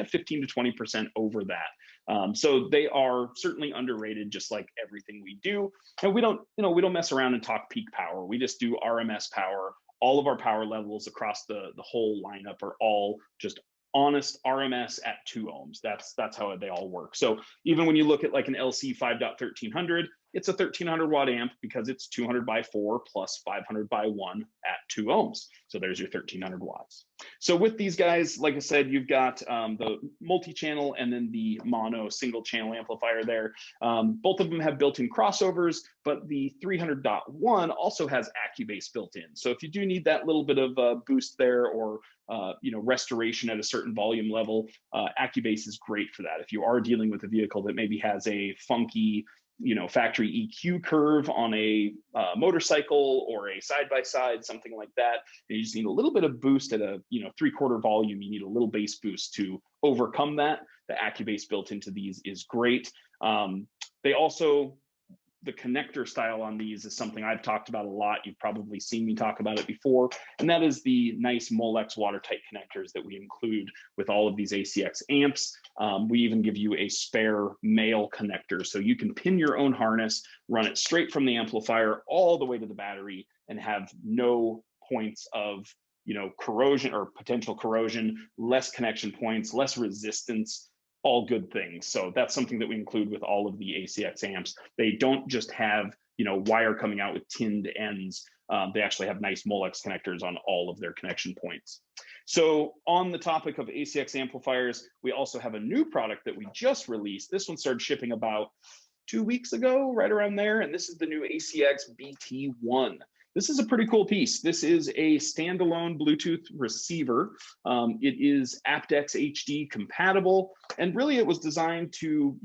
15 to 20% over that. So they are certainly underrated, just like everything we do. And we don't, you know, we don't mess around and talk peak power. We just do RMS power. All of our power levels across the whole lineup are all just honest RMS at 2 ohms. That's how they all work. So even when you look at like an LC 5.1300, it's a 1300 watt amp because it's 200 by 4 plus 500 by 1 at 2 ohms. So there's your 1300 watts. So with these guys, like I said, you've got the multi-channel and then the mono single channel amplifier there. Both of them have built-in crossovers, but the 300.1 also has AccuBass built in. So if you do need that little bit of boost there, or you know, restoration at a certain volume level, AccuBass is great for that. If you are dealing with a vehicle that maybe has a funky, you know, factory EQ curve on a motorcycle or a side-by-side, something like that, and you just need a little bit of boost at a, you know, 3/4 volume, you need a little bass boost to overcome that. The AccuBass built into these is great. They also, the connector style on these is something I've talked about a lot. You've probably seen me talk about it before, and that is the nice Molex watertight connectors that we include with all of these ACX amps. We even give you a spare male connector, so you can pin your own harness, run it straight from the amplifier all the way to the battery, and have no points of, you know, corrosion or potential corrosion, less connection points, less resistance. All good things. So that's something that we include with all of the ACX amps. They don't just have wire coming out with tinned ends. They actually have nice Molex connectors on all of their connection points. So on the topic of ACX amplifiers, we also have a new product that we just released. This one started shipping about 2 weeks ago, right around there. And this is the new ACX BT1. This is a pretty cool piece. This is a standalone Bluetooth receiver. It is aptX HD compatible. And really it was designed to,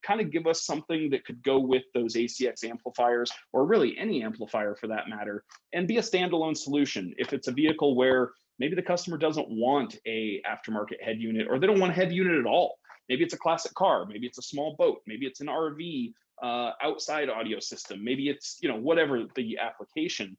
kind of give us something that could go with those ACX amplifiers, or really any amplifier for that matter, and be a standalone solution. If it's a vehicle where maybe the customer doesn't want a aftermarket head unit, or they don't want a head unit at all. Maybe it's a classic car, maybe it's a small boat, maybe it's an RV, outside audio system, maybe it's, whatever the application.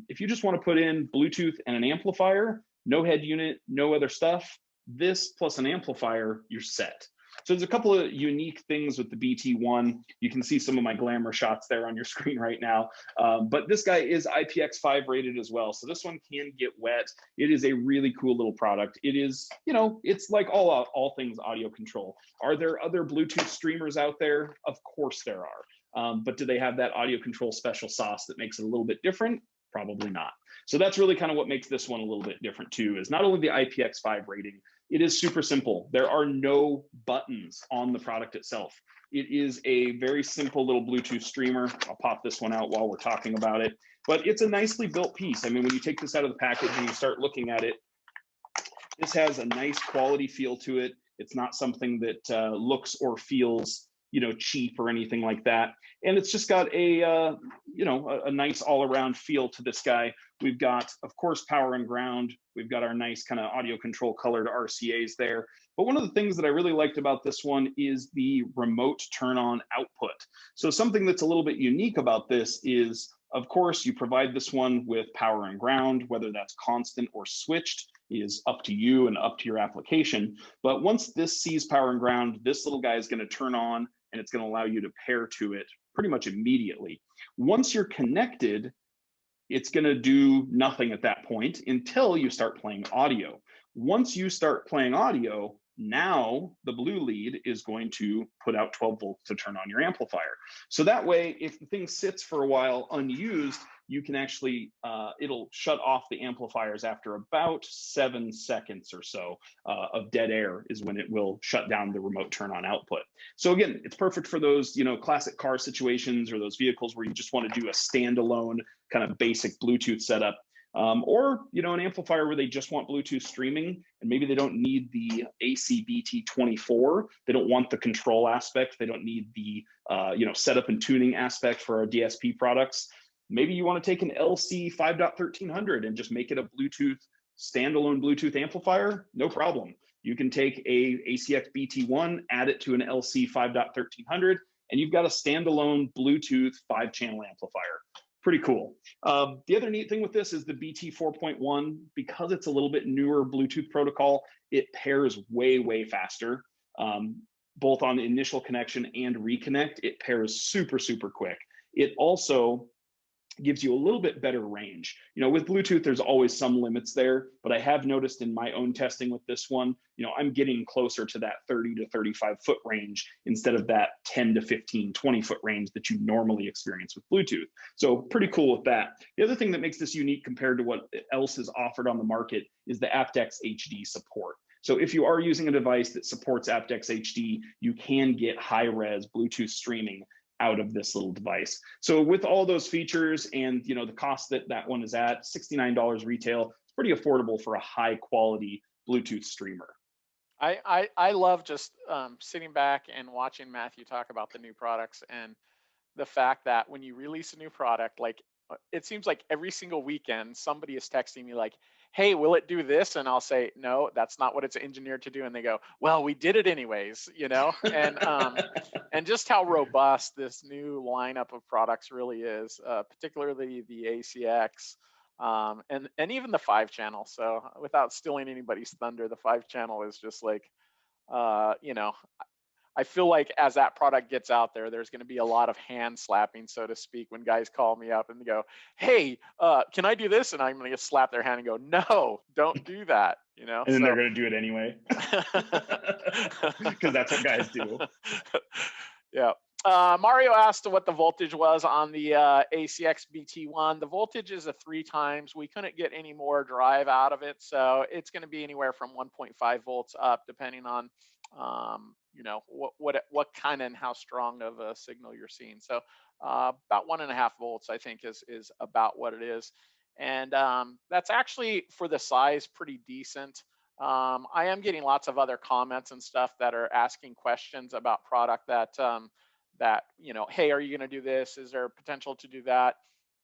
If you just want to put in Bluetooth and an amplifier, no head unit, no other stuff, this plus an amplifier, you're set. So there's a couple of unique things with the BT1. You can see some of my glamour shots there on your screen right now. But this guy is IPX5 rated as well. So this one can get wet. It is a really cool little product. It is, it's like all things audio control. Are there other Bluetooth streamers out there? Of course there are. But do they have that audio control special sauce that makes it a little bit different? Probably not. So that's really kind of what makes this one a little bit different too, is not only the IPX5 rating, it is super simple. There are no buttons on the product itself. It is a very simple little Bluetooth streamer. I'll pop this one out while we're talking about it, but it's a nicely built piece. I mean, when you take this out of the package and you start looking at it, this has a nice quality feel to it. It's not something that looks or feels cheap or anything like that. And it's just got a nice all around feel to this guy. We've got, of course, power and ground. We've got our nice kind of audio control colored RCAs there. But one of the things that I really liked about this one is the remote turn on output. So something that's a little bit unique about this is, of course, you provide this one with power and ground, whether that's constant or switched is up to you and up to your application. But once this sees power and ground, this little guy is going to turn on, and it's going to allow you to pair to it pretty much immediately. Once you're connected, it's going to do nothing at that point until you start playing audio. Once you start playing audio, now the blue lead is going to put out 12 volts to turn on your amplifier. So that way, if the thing sits for a while unused, you can actually, it'll shut off the amplifiers after about 7 seconds or so of dead air is when it will shut down the remote turn on output. So again, it's perfect for those, classic car situations or those vehicles where you just want to do a standalone kind of basic Bluetooth setup. Or, an amplifier where they just want Bluetooth streaming and maybe they don't need the ACBT24. They don't want the control aspect. They don't need the, setup and tuning aspect for our DSP products. Maybe you want to take an LC 5.1300 and just make it a Bluetooth, standalone Bluetooth amplifier. No problem. You can take a ACX BT1, add it to an LC 5.1300, and you've got a standalone Bluetooth 5-channel amplifier. Pretty cool. The other neat thing with this is the BT 4.1, because it's a little bit newer Bluetooth protocol, it pairs way, way faster. Both on the initial connection and reconnect, it pairs super, super quick. It also gives you a little bit better range. With Bluetooth, there's always some limits there, but I have noticed in my own testing with this one, I'm getting closer to that 30 to 35 foot range instead of that 10 to 15, 20 foot range that you normally experience with Bluetooth. So pretty cool with that. The other thing that makes this unique compared to what else is offered on the market is the aptX HD support. So if you are using a device that supports aptX HD, you can get high-res Bluetooth streaming out of this little device. So with all those features and the cost that one is at, $69 retail, it's pretty affordable for a high quality Bluetooth streamer. I love just sitting back and watching Matthew talk about the new products and the fact that when you release a new product, like it seems like every single weekend somebody is texting me like, hey, will it do this? And I'll say, no, that's not what it's engineered to do. And they go, well, we did it anyways, and just how robust this new lineup of products really is, particularly the ACX and even the 5-channel. So without stealing anybody's thunder, the 5-channel is just like, I feel like as that product gets out there, there's going to be a lot of hand slapping, so to speak, when guys call me up and they go, hey, can I do this? And I'm going to slap their hand and go, no, don't do that. And then they're going to do it anyway. Because that's what guys do. Yeah. Mario asked what the voltage was on the ACX BT1. The voltage is a 3 times. We couldn't get any more drive out of it, so it's going to be anywhere from 1.5 volts up, depending on you know, what kind and how strong of a signal you're seeing. So about 1.5 volts, I think, is about what it is, and that's actually for the size pretty decent. I am getting lots of other comments and stuff that are asking questions about product that that, you know, hey, are you going to do this? Is there potential to do that?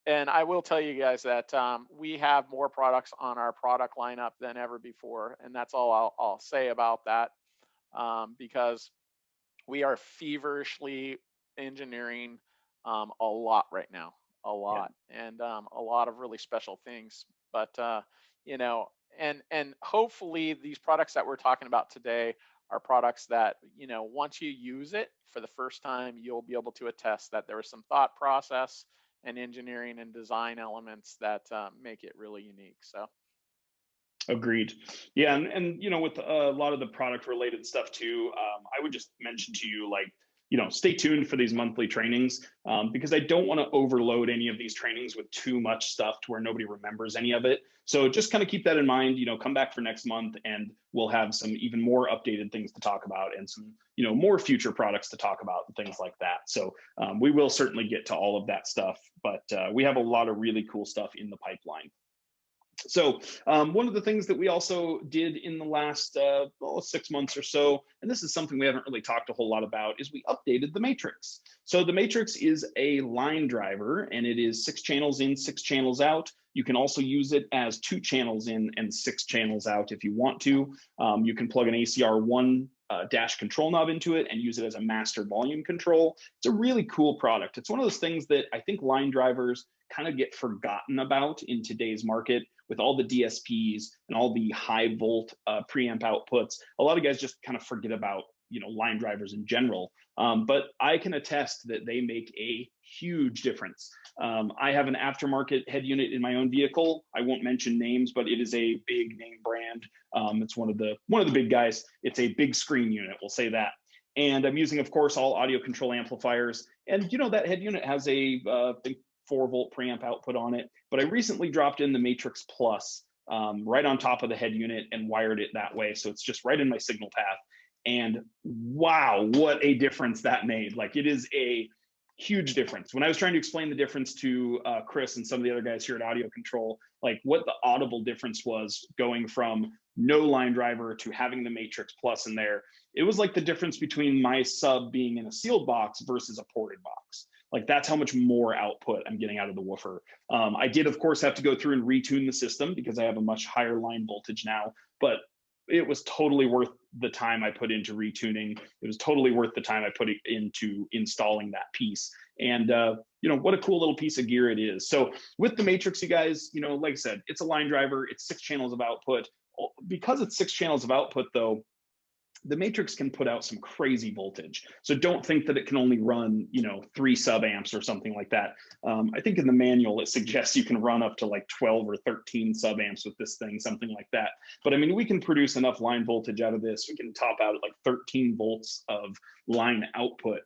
And I will tell you guys that we have more products on our product lineup than ever before, and that's all I'll say about that, because we are feverishly engineering a lot right now, a lot, and a lot of really special things. But you know, and hopefully these products that we're talking about today are products that, you know, once you use it for the first time, you'll be able to attest that there was some thought process and engineering and design elements that make it really unique. So Agreed. Yeah, and you know, with a lot of the product related stuff too, I would just mention to you, like, you know, stay tuned for these monthly trainings, because I don't want to overload any of these trainings with too much stuff to where nobody remembers any of it. So just kind of keep that in mind. You know, come back for next month and we'll have some even more updated things to talk about and some, you know, more future products to talk about and things like that. So we will certainly get to all of that stuff, but we have a lot of really cool stuff in the pipeline. So one of the things that we also did in the last 6 months or so, and this is something we haven't really talked a whole lot about, is we updated the matrix. So the matrix is a line driver, and it is 6 channels in, 6 channels out. You can also use it as 2 channels in and 6 channels out if you want to. You can plug an ACR1 dash control knob into it and use it as a master volume control. It's a really cool product. It's one of those things that I think line drivers kind of get forgotten about in today's market with all the DSPs and all the high volt preamp outputs. A lot of guys just kind of forget about, you know, line drivers in general. But I can attest that they make a huge difference. I have an aftermarket head unit in my own vehicle. I won't mention names, but it is a big name brand. It's one of the big guys. It's a big screen unit, we'll say that. And I'm using, of course, all AudioControl amplifiers. And you know, that head unit has a big 4-volt preamp output on it, but I recently dropped in the Matrix Plus right on top of the head unit and wired it that way. So it's just right in my signal path. And wow, what a difference that made. Like, it is a huge difference. When I was trying to explain the difference to Chris and some of the other guys here at AudioControl, like what the audible difference was going from no line driver to having the Matrix Plus in there, it was like the difference between my sub being in a sealed box versus a ported box. Like, that's how much more output I'm getting out of the woofer. I did, of course, have to go through and retune the system because I have a much higher line voltage now, but it was totally worth the time I put into retuning. It was totally worth the time I put into installing that piece. And, you know, what a cool little piece of gear it is. So with the Matrix, you guys, you know, like I said, it's a line driver, it's 6 channels of output. Because it's 6 channels of output, though, the Matrix can put out some crazy voltage. So don't think that it can only run, you know, 3 sub amps or something like that. I think in the manual, it suggests you can run up to like 12 or 13 sub amps with this thing, something like that. But I mean, we can produce enough line voltage out of this. We can top out at like 13 volts of line output.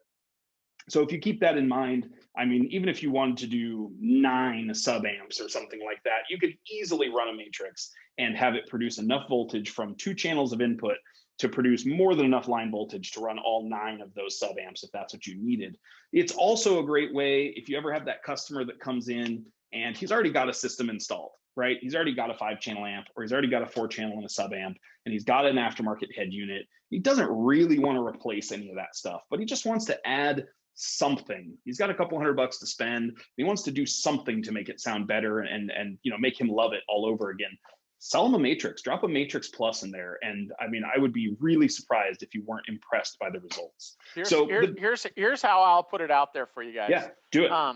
So if you keep that in mind, I mean, even if you wanted to do 9 sub amps or something like that, you could easily run a Matrix and have it produce enough voltage from 2 channels of input to produce more than enough line voltage to run all 9 of those sub amps if that's what you needed. It's also a great way if you ever have that customer that comes in and he's already got a system installed, right? He's already got a 5-channel amp, or he's already got a 4-channel and a sub amp, and he's got an aftermarket head unit. He doesn't really want to replace any of that stuff, but he just wants to add something. He's got a couple $100 to spend. He wants to do something to make it sound better and you know, make him love it all over again. Sell him a Matrix, drop a Matrix Plus in there. And I mean, I would be really surprised if you weren't impressed by the results. Here's how I'll put it out there for you guys. Yeah, do it. All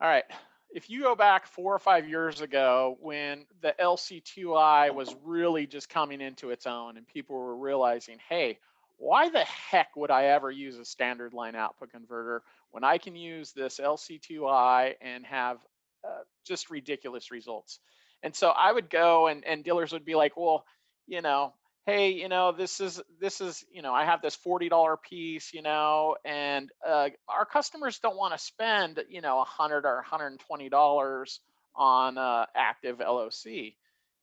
right. If you go back 4 or 5 years ago when the LC2I was really just coming into its own and people were realizing, hey, why the heck would I ever use a standard line output converter when I can use this LC2I and have just ridiculous results? And so I would go and dealers would be like, well, you know, hey, this is, I have this $40 piece, and our customers don't want to spend, 100 or $120 on active LOC.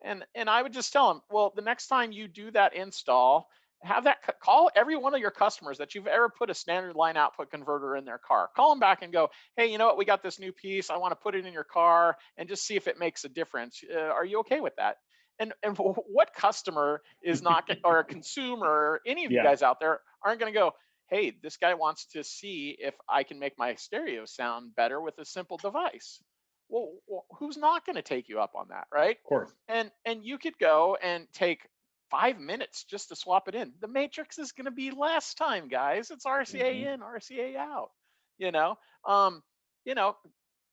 And I would just tell them, well, the next time you do that install, have that call every one of your customers that you've ever put a standard line output converter in their car. Call them back and go, hey, you know what? We got this new piece. I want to put it in your car and just see if it makes a difference. Are you okay with that? And what customer is not, or a consumer, or any of you Yeah, guys out there aren't going to go, hey, this guy wants to see if I can make my stereo sound better with a simple device. Well, who's not going to take you up on that, right? of course. And you could go and take 5 minutes just to swap it in. The matrix is going to be less time, guys. It's RCA Hmm. in, RCA out. You know, um, you know,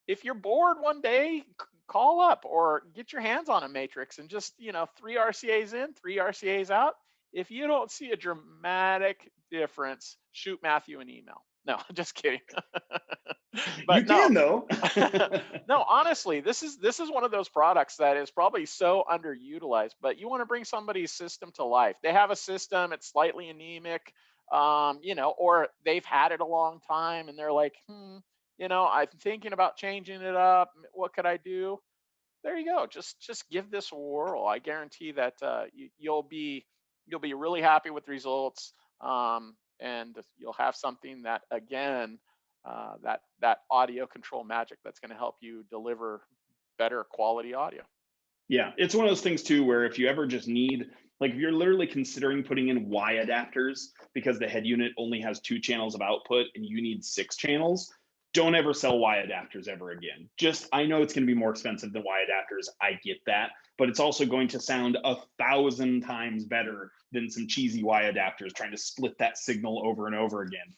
if you're bored one day, call up or get your hands on a matrix and just, 3 RCAs in, 3 RCAs out. If you don't see a dramatic difference, shoot Matthew an email. No, just kidding. You But no, can though. no, honestly, this is one of those products that is probably so underutilized, but you want to bring somebody's system to life. They have a system, it's slightly anemic, or they've had it a long time and they're like, I'm thinking about changing it up. What could I do? There you go. Just give this a whirl. I guarantee that you'll be really happy with the results, and you'll have something that, again, that audio control magic that's going to help you deliver better quality audio. Yeah, it's one of those things too where if you ever just need, like if you're literally considering putting in Y adapters because the head unit only has 2 channels of output and you need 6 channels, don't ever sell Y adapters ever again. Just, I know it's going to be more expensive than Y adapters. I get that, but it's also going to sound 1,000 times better than some cheesy Y adapters trying to split that signal over and over again.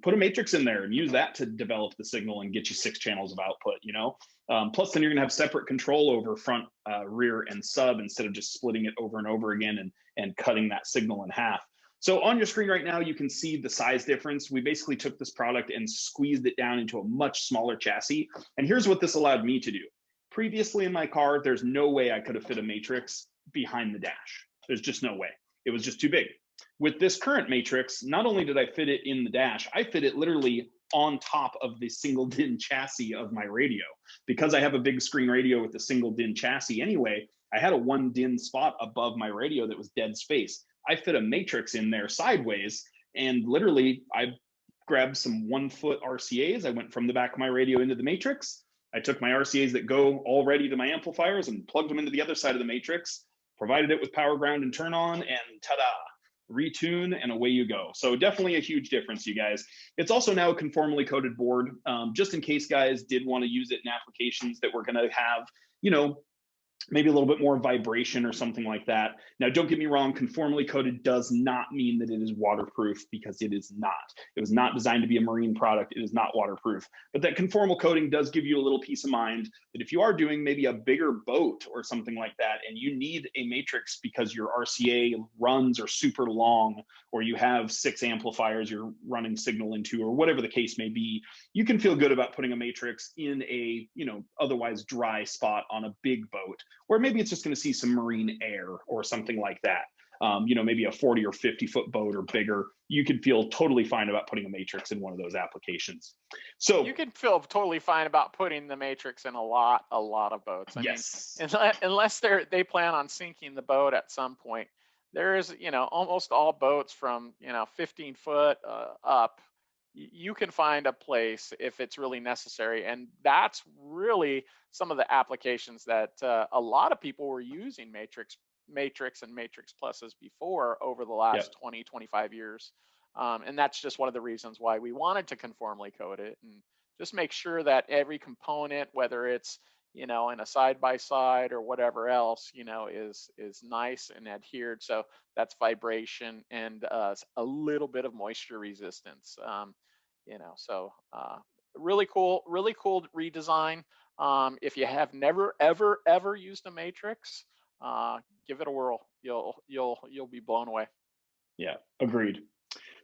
Put a matrix in there and use that to develop the signal and get you 6 channels of output, plus then you're going to have separate control over front, rear, and sub instead of just splitting it over and over again and cutting that signal in half. So on your screen right now, you can see the size difference. We basically took this product and squeezed it down into a much smaller chassis. And here's what this allowed me to do. Previously in my car, there's no way I could have fit a matrix behind the dash. There's just no way. It was just too big. With this current matrix, not only did I fit it in the dash, I fit it literally on top of the single DIN chassis of my radio. Because I have a big screen radio with a single DIN chassis anyway, I had a 1 DIN spot above my radio that was dead space. I fit a matrix in there sideways, and literally I grabbed some 1-foot RCAs. I went from the back of my radio into the matrix. I took my RCAs that go already to my amplifiers and plugged them into the other side of the matrix, provided it with power, ground, and turn on, and ta-da! Retune, and away you go. So definitely a huge difference, you guys. It's also now a conformally coded board, just in case guys did want to use it in applications that were going to have, maybe a little bit more vibration or something like that. Now, don't get me wrong, conformally coded does not mean that it is waterproof, because it is not. It was not designed to be a marine product. It is not waterproof. But that conformal coating does give you a little peace of mind that if you are doing maybe a bigger boat or something like that, and you need a matrix because your RCA runs are super long, or you have 6 amplifiers you're running signal into, or whatever the case may be, you can feel good about putting a matrix in a, otherwise dry spot on a big boat, or maybe it's just going to see some marine air or something like that. Maybe a 40 or 50-foot boat or bigger. You could feel totally fine about putting a matrix in one of those applications. So you can feel totally fine about putting the matrix in a lot of boats. I mean, unless they plan on sinking the boat at some point. There is, almost all boats from 15 foot up, you can find a place if it's really necessary. And that's really some of the applications that a lot of people were using matrix and matrix pluses before over the last 20, 25 years. And that's just one of the reasons why we wanted to conformally code it and just make sure that every component, whether it's, in a side by side or whatever else, is nice and adhered. So that's vibration and a little bit of moisture resistance. Really cool redesign. If you have never ever used a matrix, give it a whirl. You'll be blown away. Yeah, agreed.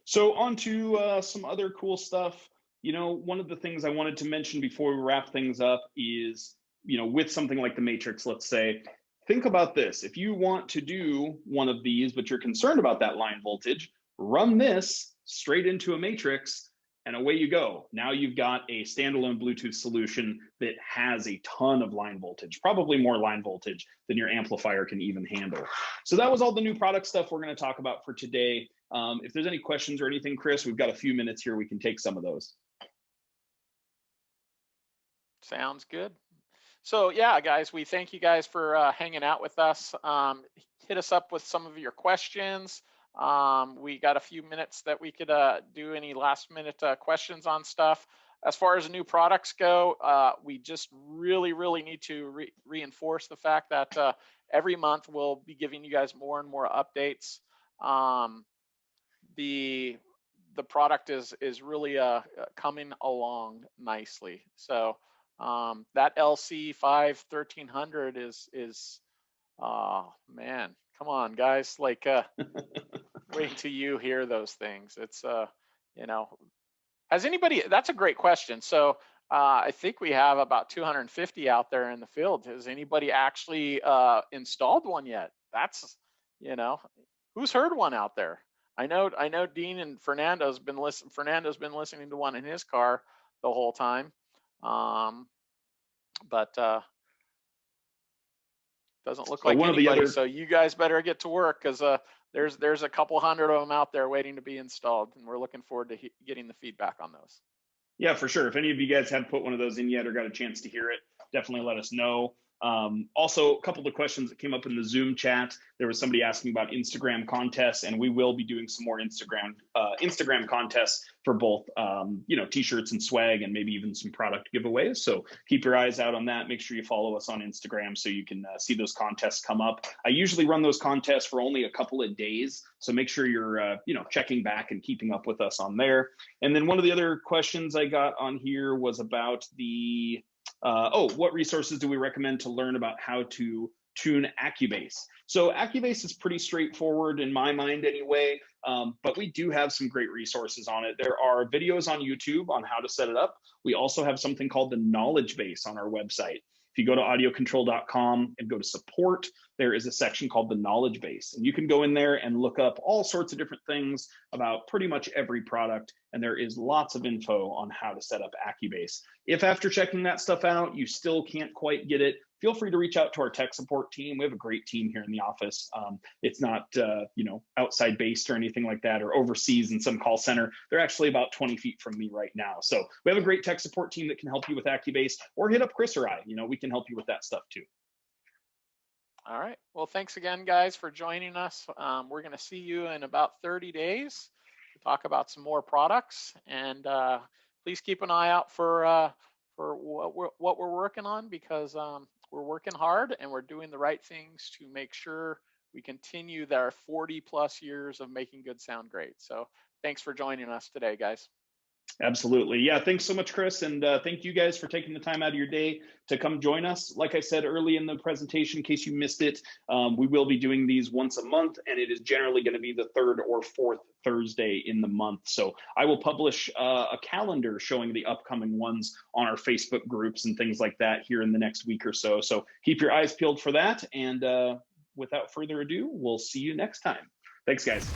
So on to some other cool stuff. One of the things I wanted to mention before we wrap things up is, with something like the matrix, let's say, think about this. If you want to do one of these, but you're concerned about that line voltage, run this straight into a matrix and away you go. Now you've got a standalone Bluetooth solution that has a ton of line voltage, probably more line voltage than your amplifier can even handle. So that was all the new product stuff we're going to talk about for today. If there's any questions or anything, Chris, we've got a few minutes here. We can take some of those. Sounds good. So yeah, guys, we thank you guys for hanging out with us. Hit us up with some of your questions. We got a few minutes that we could do any last minute questions on stuff. As far as new products go, we just really need to reinforce the fact that every month we'll be giving you guys more and more updates. The product is really coming along nicely. So that LC5 1300 is oh man, come on guys, like wait till you hear those things. It's you know, has anybody, that's a great question. So I think we have about 250 out there in the field. Has anybody actually installed one yet? That's, you know, who's heard one out there? I know Dean and Fernando's been listening to one in his car the whole time. But doesn't look like anybody. So you guys better get to work, because there's a couple hundred of them out there waiting to be installed, and we're looking forward to getting the feedback on those. Yeah, for sure. If any of you guys have put one of those in yet or got a chance to hear it, definitely let us know. Also, a couple of questions that came up in the Zoom chat. There was somebody asking about Instagram contests, and we will be doing some more Instagram contests for both, t-shirts and swag, and maybe even some product giveaways. So keep your eyes out on that. Make sure you follow us on Instagram so you can see those contests come up. I usually run those contests for only a couple of days, so make sure you're, checking back and keeping up with us on there. And then one of the other questions I got on here was about the what resources do we recommend to learn about how to tune Accubase? So Accubase is pretty straightforward in my mind anyway, but we do have some great resources on it. There are videos on YouTube on how to set it up. We also have something called the knowledge base on our website. If you go to audiocontrol.com and go to support, there is a section called the knowledge base. And you can go in there and look up all sorts of different things about pretty much every product. And there is lots of info on how to set up Accubase. If after checking that stuff out, you still can't quite get it, feel free to reach out to our tech support team. We have a great team here in the office. It's not, outside based or anything like that, or overseas in some call center. They're actually about 20 feet from me right now. So we have a great tech support team that can help you with Accubase, or hit up Chris or I. We can help you with that stuff too. All right. Well, thanks again, guys, for joining us. We're going to see you in about 30 days to talk about some more products. And please keep an eye out for what we're working on, because we're working hard and we're doing the right things to make sure we continue their 40 plus years of making good sound great. So thanks for joining us today, guys. Absolutely. Yeah. Thanks so much, Chris. And thank you guys for taking the time out of your day to come join us. Like I said early in the presentation, in case you missed it, we will be doing these once a month, and it is generally going to be the third or fourth Thursday in the month. So I will publish a calendar showing the upcoming ones on our Facebook groups and things like that here in the next week or so. So keep your eyes peeled for that. And without further ado, we'll see you next time. Thanks, guys.